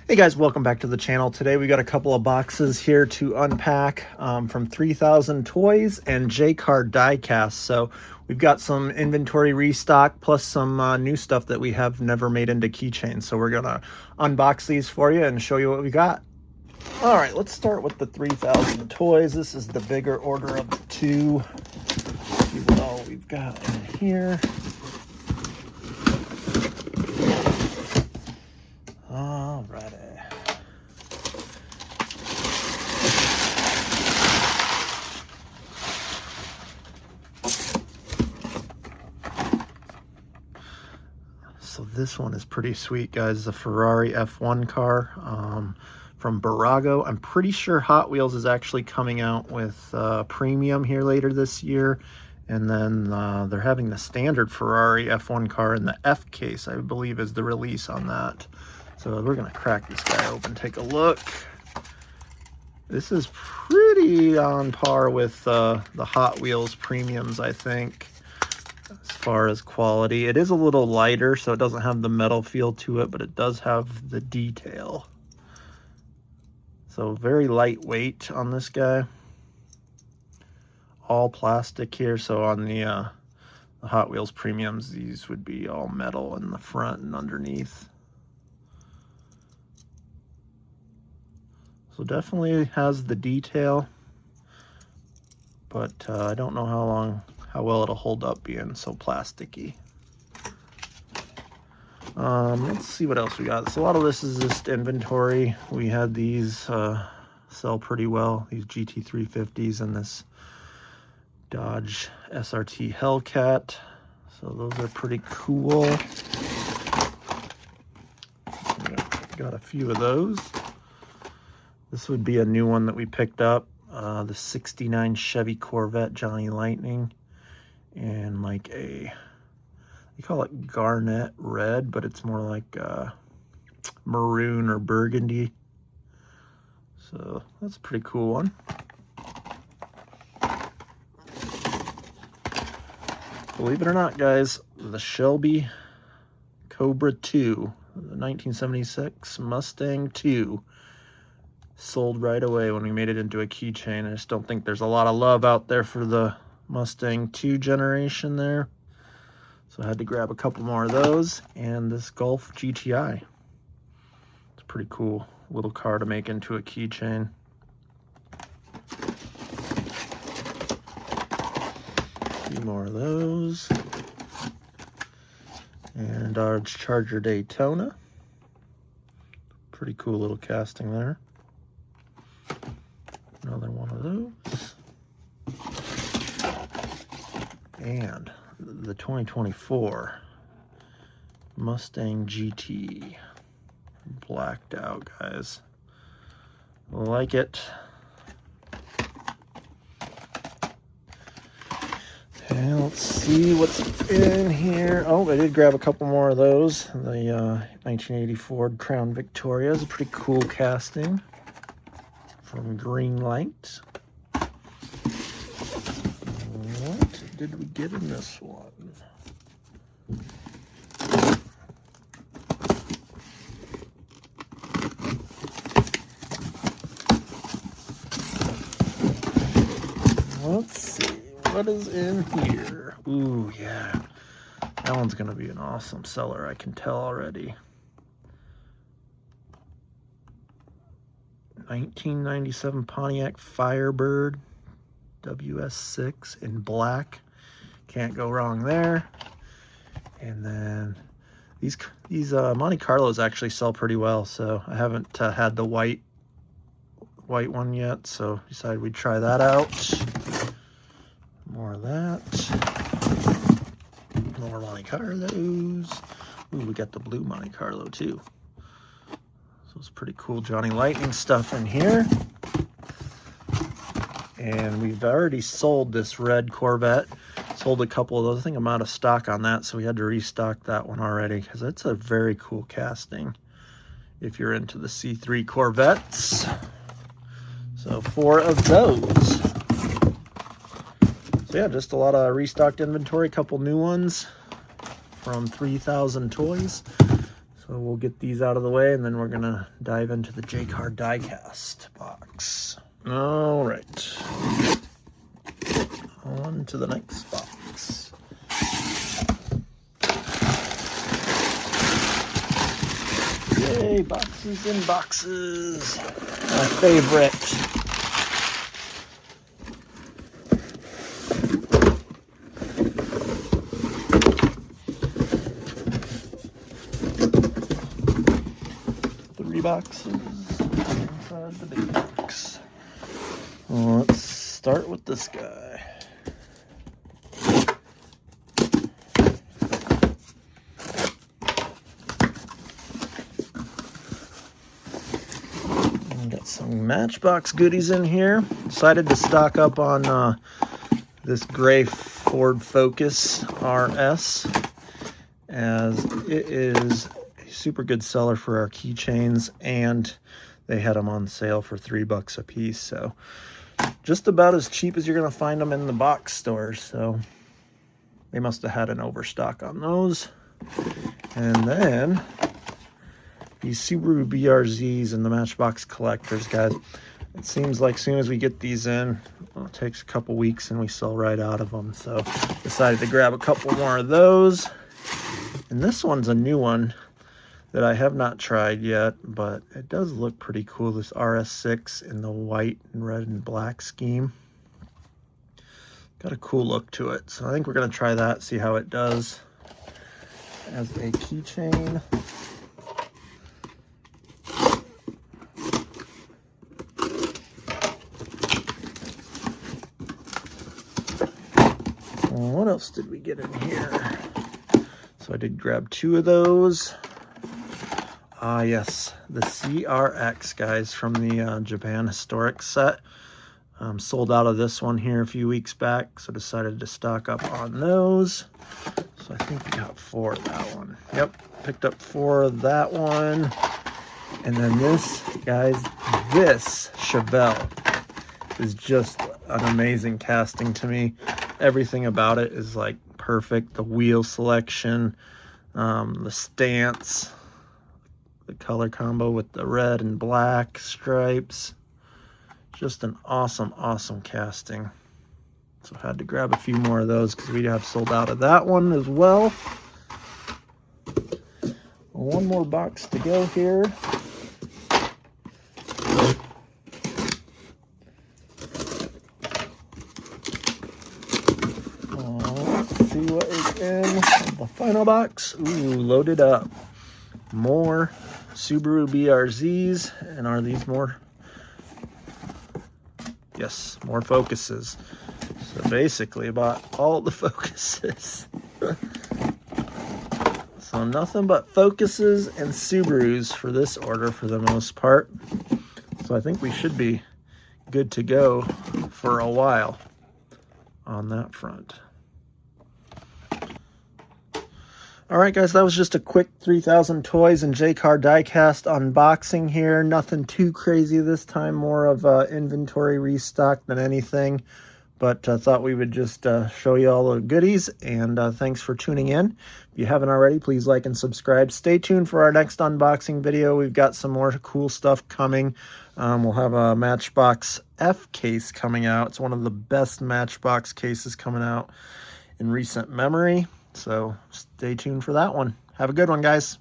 Hey guys, welcome back to the channel. Today we got a couple of boxes here to unpack from 3000 Toys and Jcardiecast. So we've got some inventory restock plus some new stuff that we have never made into keychains. So we're gonna unbox these for you and show you what we got. All right, let's start with the 3000 Toys. This is the bigger order of the two. Let's see what all we've got in here. Alrighty. So this one is pretty sweet, guys. The Ferrari F1 car from Burago. I'm pretty sure Hot Wheels is actually coming out with premium here later this year. And then they're having the standard Ferrari F1 car in the F case, I believe, is the release on that. So we're gonna crack this guy open, take a look. This is pretty on par with the Hot Wheels premiums, I think, as far as quality. It is a little lighter, so it doesn't have the metal feel to it, but it does have the detail. So very lightweight on this guy. All plastic here, so on the Hot Wheels premiums, these would be all metal in the front and underneath. So definitely has the detail, but I don't know how well it'll hold up being so plasticky. Let's see what else we got. So a lot of this is just inventory. We had these sell pretty well, these GT350s and this Dodge SRT Hellcat. So those are pretty cool. Got a few of those. This would be a new one that we picked up, the 69 Chevy Corvette Johnny Lightning, and like a, you call it garnet red, but it's more like maroon or burgundy. So that's a pretty cool one. Believe it or not, guys, the Shelby Cobra 2, the 1976 Mustang 2, sold right away when we made it into a keychain. I just don't think there's a lot of love out there for the Mustang 2 generation there. So I had to grab a couple more of those, and this Golf GTI. It's a pretty cool little car to make into a keychain. A few more of those. And our Charger Daytona. Pretty cool little casting there. Another one of those. And the 2024 Mustang GT. Blacked out, guys. Like it. And let's see what's in here. Oh, I did grab a couple more of those. The 1980 Ford Crown Victoria is a pretty cool casting from Greenlight. What did we get in this one? Let's see, what is in here? Ooh, yeah. That one's gonna be an awesome seller, I can tell already. 1997 Pontiac Firebird WS6 in black. Can't go wrong there. And then these Monte Carlos actually sell pretty well, so I haven't had the white one yet, so decided we'd try that out. More of that. More Monte Carlos. Ooh, we got the blue Monte Carlo too. So it's pretty cool Johnny Lightning stuff in here. And we've already sold this red Corvette. Sold a couple of those. I think I'm out of stock on that, so we had to restock that one already because it's a very cool casting if you're into the C3 Corvettes. So 4 of those. So yeah, just a lot of restocked inventory, a couple new ones from 3000 Toys. So So we'll get these out of the way, and then we're gonna dive into the Jcar Diecast box. All right, on to the next box. Yay, boxes and boxes. My favorite. Boxes inside the big box. Well, let's start with this guy. We got some Matchbox goodies in here. Decided to stock up on this gray Ford Focus RS, as it is super good seller for our keychains, and they had them on sale for $3 a piece, so just about as cheap as you're gonna find them in the box stores. So they must have had an overstock on those. And then these Subaru BRZs and the Matchbox collectors, guys. It seems like as soon as we get these in, well, it takes a couple weeks and we sell right out of them. So decided to grab a couple more of those. And this one's a new one that I have not tried yet, but it does look pretty cool. This RS6 in the white and red and black scheme. Got a cool look to it. So I think we're gonna try that, see how it does as a keychain. What else did we get in here? So I did grab 2 of those. Ah, yes, the CRX, guys, from the Japan Historic set. Sold out of this one here a few weeks back, so decided to stock up on those. So I think we got 4 of that one. Yep, picked up 4 of that one. And then this, guys, this Chevelle is just an amazing casting to me. Everything about it is like perfect. The wheel selection, the stance, the color combo with the red and black stripes. Just an awesome, awesome casting. So I had to grab a few more of those because we have sold out of that one as well. One more box to go here. Let's see what is in the final box. Ooh, loaded up. More Subaru BRZs, and are these more? Yes, more Focuses. So basically, I bought all the Focuses. So nothing but Focuses and Subarus for this order for the most part. So I think we should be good to go for a while on that front. All right, guys, that was just a quick 3000 Toys and Jcar Diecast unboxing here. Nothing too crazy this time, more of inventory restock than anything. But I thought we would just show you all the goodies, and thanks for tuning in. If you haven't already, please like and subscribe. Stay tuned for our next unboxing video. We've got some more cool stuff coming. We'll have a Matchbox F case coming out. It's one of the best Matchbox cases coming out in recent memory. So stay tuned for that one. Have a good one, guys.